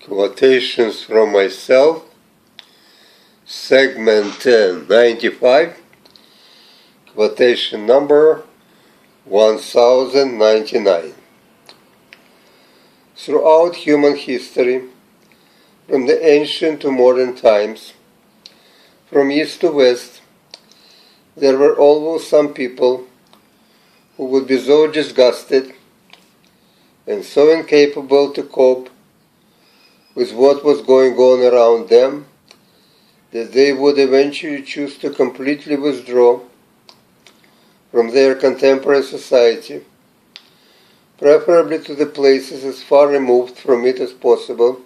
Quotations from myself, segment 95, quotation number 1099. Throughout human history, from the ancient to modern times, from east to west, there were always some people who would be so disgusted and so incapable to cope with what was going on around them that they would eventually choose to completely withdraw from their contemporary society, preferably to the places as far removed from it as possible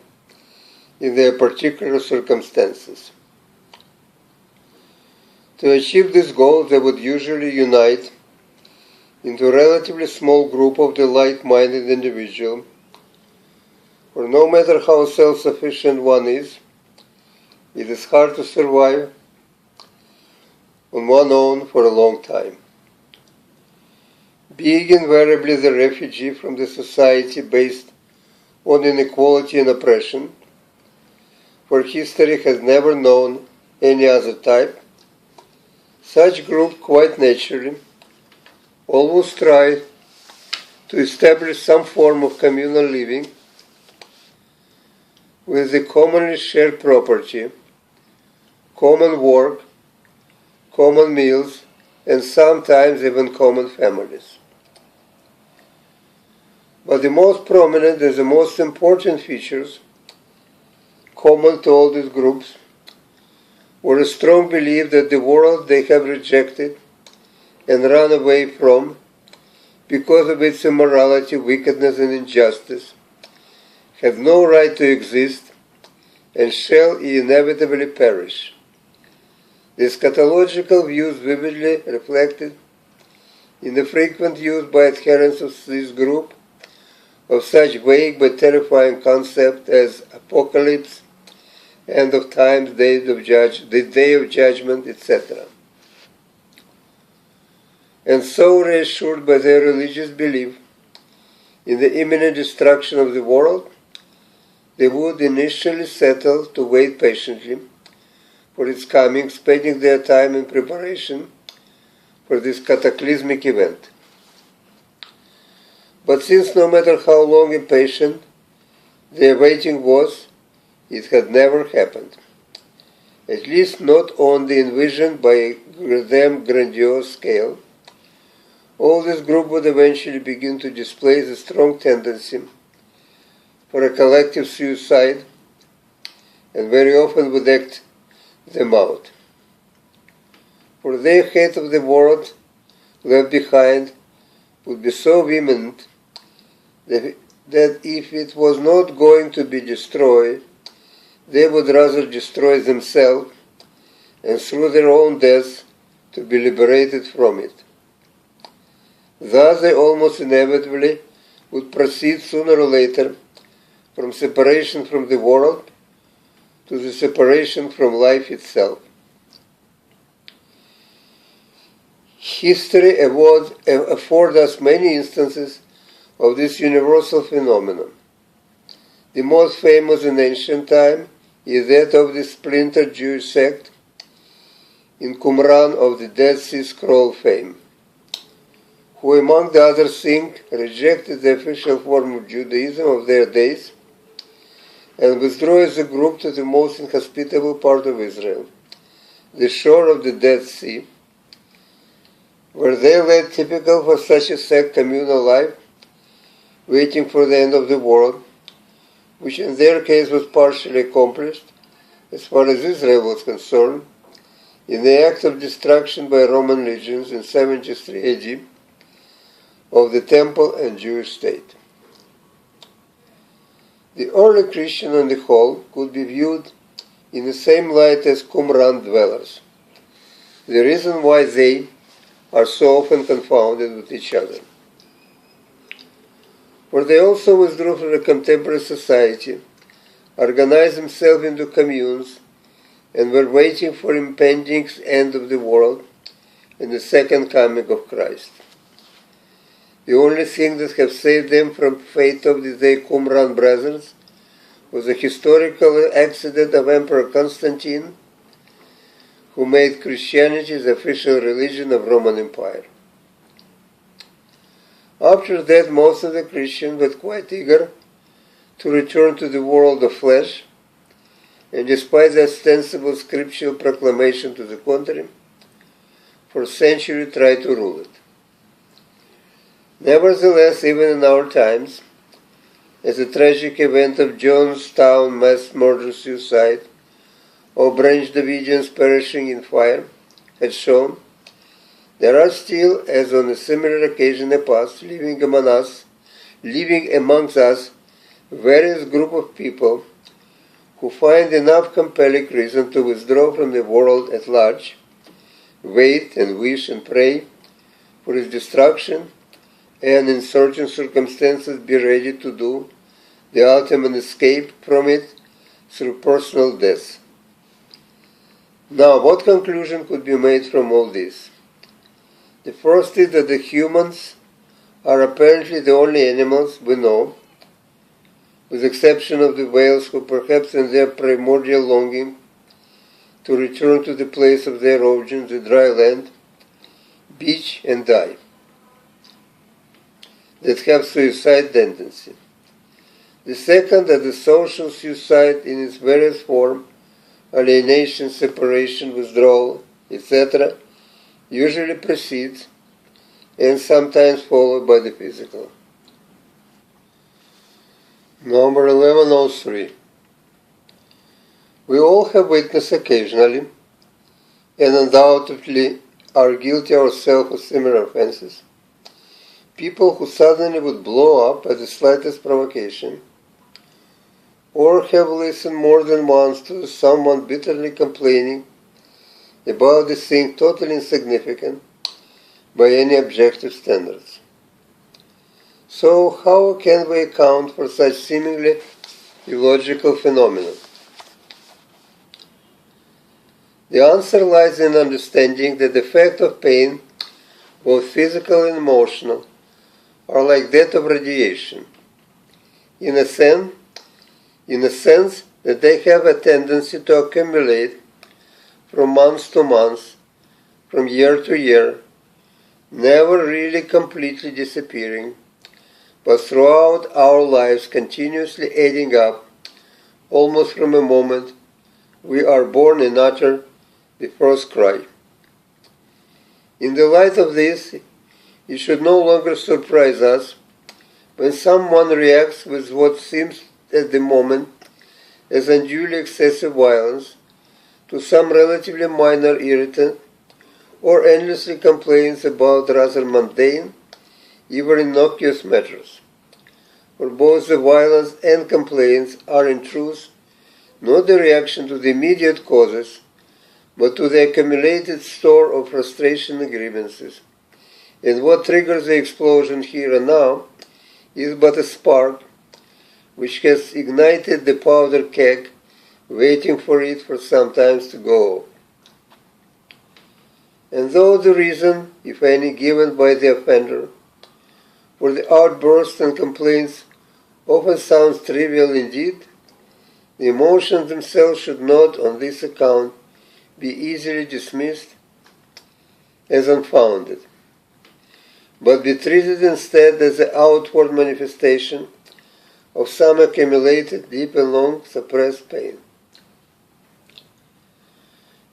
in their particular circumstances. To achieve this goal, they would usually unite into a relatively small group of the like-minded individuals, for no matter how self-sufficient one is, it is hard to survive on one's own for a long time. Being invariably the refugee from the society based on inequality and oppression, for history has never known any other type, such groups quite naturally always try to establish some form of communal living with the commonly shared property, common work, common meals, and sometimes even common families. But the most prominent and the most important features common to all these groups were a strong belief that the world they have rejected and run away from because of its immorality, wickedness, and injustice have no right to exist and shall inevitably perish. This scatological view is vividly reflected in the frequent use by adherents of this group of such vague but terrifying concepts as apocalypse, end of times, the day of judgment, etc. And so reassured by their religious belief in the imminent destruction of the world, they would initially settle to wait patiently for its coming, spending their time in preparation for this cataclysmic event. But since no matter how long and patient their waiting was, it had never happened, at least not on the envisioned by them grandiose scale, all this group would eventually begin to display the strong tendency for a collective suicide, and very often would act them out. For their hate of the world left behind would be so vehement that if it was not going to be destroyed, they would rather destroy themselves and through their own death to be liberated from it. Thus they almost inevitably would proceed sooner or later from separation from the world to the separation from life itself. History affords us many instances of this universal phenomenon. The most famous in ancient time is that of the splintered Jewish sect in Qumran of the Dead Sea Scroll fame, who among the other things rejected the official form of Judaism of their days and withdrew as a group to the most inhospitable part of Israel, the shore of the Dead Sea, where they led typical for such a sect communal life, waiting for the end of the world, which in their case was partially accomplished, as far as Israel was concerned, in the act of destruction by Roman legions in 73 AD of the temple and Jewish state. The early Christians on the whole could be viewed in the same light as Qumran dwellers, the reason why they are so often confounded with each other. For they also withdrew from the contemporary society, organized themselves into communes, and were waiting for impending end of the world and the second coming of Christ. The only thing that have saved them from fate of the Qumran brothers was a historical accident of Emperor Constantine, who made Christianity the official religion of Roman Empire. After that, most of the Christians were quite eager to return to the world of flesh, and despite the ostensible scriptural proclamation to the contrary, for centuries tried to rule it. Nevertheless, even in our times, as the tragic event of Jonestown mass murder-suicide or Branch Davidians perishing in fire had shown, there are still, as on a similar occasion in the past, living amongst us various group of people who find enough compelling reason to withdraw from the world at large, wait and wish and pray for its destruction, and in certain circumstances be ready to do the ultimate escape from it through personal death. Now, what conclusion could be made from all this? The first is that the humans are apparently the only animals we know, with the exception of the whales, who perhaps in their primordial longing to return to the place of their origin, the dry land, beach and die, that have suicide tendency. The second, that the social suicide in its various form, alienation, separation, withdrawal, etc., usually precedes and sometimes followed by the physical. Number 1103. We all have witnessed occasionally, and undoubtedly are guilty ourselves of similar offenses, people who suddenly would blow up at the slightest provocation, or have listened more than once to someone bitterly complaining about this thing totally insignificant by any objective standards. So how can we account for such seemingly illogical phenomena? The answer lies in understanding that the effect of pain, both physical and emotional, are like that of radiation, in a sense that they have a tendency to accumulate from month to month, from year to year, never really completely disappearing, but throughout our lives continuously adding up, almost from a moment we are born and utter the first cry. In the light of this, it should no longer surprise us when someone reacts with what seems at the moment as unduly excessive violence to some relatively minor irritant, or endlessly complains about rather mundane, even innocuous matters. For both the violence and complaints are in truth not the reaction to the immediate causes, but to the accumulated store of frustration and grievances. And what triggers the explosion here and now is but a spark which has ignited the powder keg, waiting for it for some time to go. And though the reason, if any, given by the offender for the outbursts and complaints often sounds trivial indeed, the emotions themselves should not, on this account, be easily dismissed as unfounded, but be treated instead as the outward manifestation of some accumulated, deep and long suppressed pain.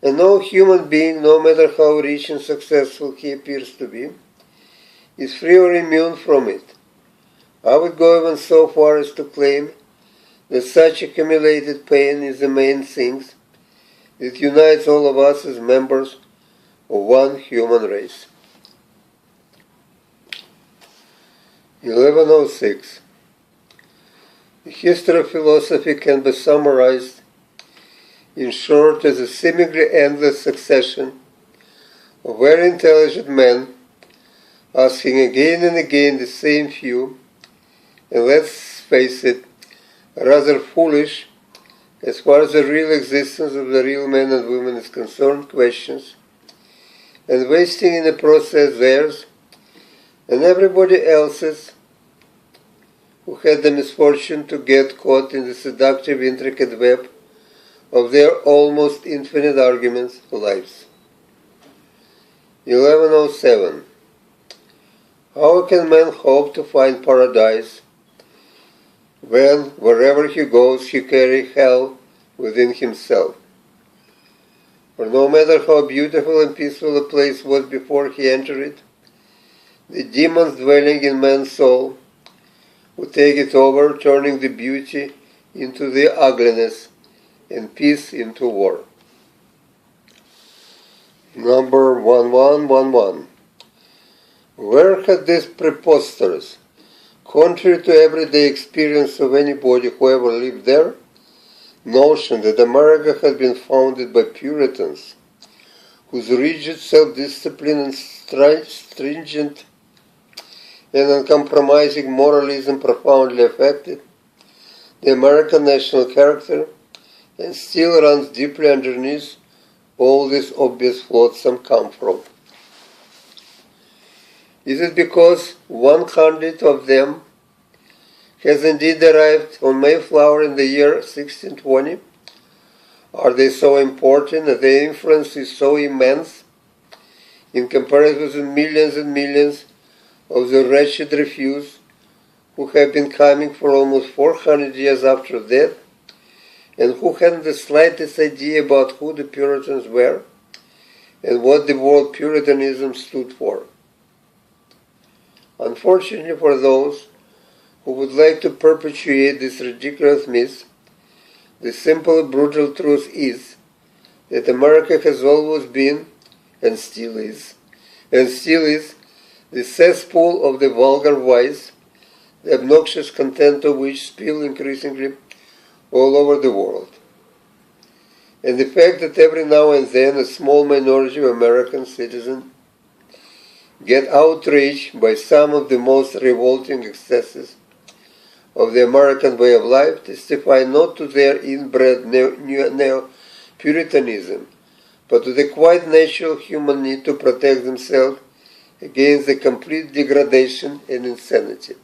And no human being, no matter how rich and successful he appears to be, is free or immune from it. I would go even so far as to claim that such accumulated pain is the main thing that unites all of us as members of one human race. 1106. The history of philosophy can be summarized in short as a seemingly endless succession of very intelligent men asking again and again the same few, and let's face it, rather foolish, as far as the real existence of the real men and women is concerned, questions, and wasting in the process theirs and everybody else's who had the misfortune to get caught in the seductive, intricate web of their almost infinite arguments' lives. 1107. How can man hope to find paradise when, wherever he goes, he carries hell within himself? For no matter how beautiful and peaceful a place was before he entered it, the demons dwelling in man's soul would take it over, turning the beauty into the ugliness and peace into war. Number 1111. Where had this preposterous, contrary to everyday experience of anybody who ever lived there, notion that America had been founded by Puritans, whose rigid self-discipline and stringent and uncompromising moralism profoundly affected the American national character and still runs deeply underneath all these obvious flotsam come from? Is it because 100 of them has indeed arrived on Mayflower in the year 1620? Are they so important that their influence is so immense in comparison with millions and millions of the wretched refuse who have been coming for almost 400 years after death, and who hadn't the slightest idea about who the Puritans were and what the word Puritanism stood for? Unfortunately for those who would like to perpetuate this ridiculous myth, the simple, brutal truth is that America has always been, and still is, the cesspool of the vulgar vice, the obnoxious content of which spill increasingly all over the world. And the fact that every now and then a small minority of American citizens get outraged by some of the most revolting excesses of the American way of life testify not to their inbred neo-Puritanism, but to the quite natural human need to protect themselves against the complete degradation and insanity.